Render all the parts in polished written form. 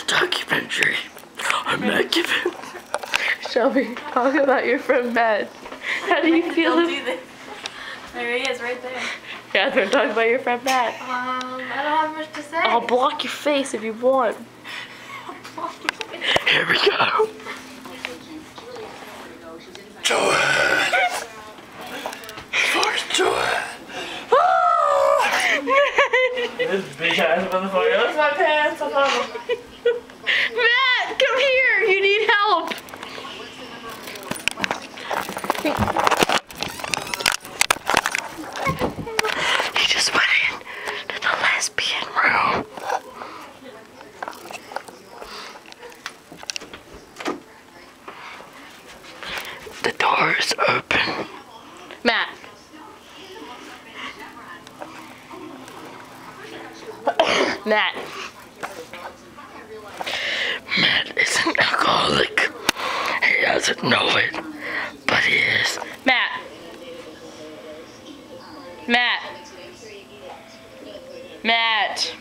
documentary. I'm Matt Gibbon. Shelby, talk about your friend Matt. How do you feel? Don't do this. There he is, right there. Catherine, talk about your friend Matt. I don't have much to say. I'll block your face if you want. Here we go. Joanne. Fucking Joanne. This big ass motherfucker. That's my pants. I found them. Matt, come here. You need help. He just went in to the lesbian room. The door is open. Matt. Matt. Matt is an alcoholic. He doesn't know it, but he is. Matt. Matt. Matt.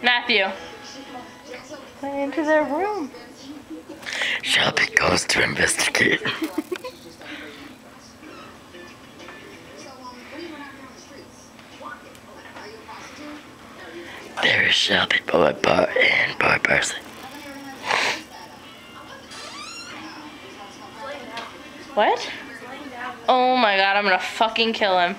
Matthew. Went into their room. Shelby goes to investigate. There is Shelby, Boy and Boy Percy. What? Oh my god, I'm gonna fucking kill him.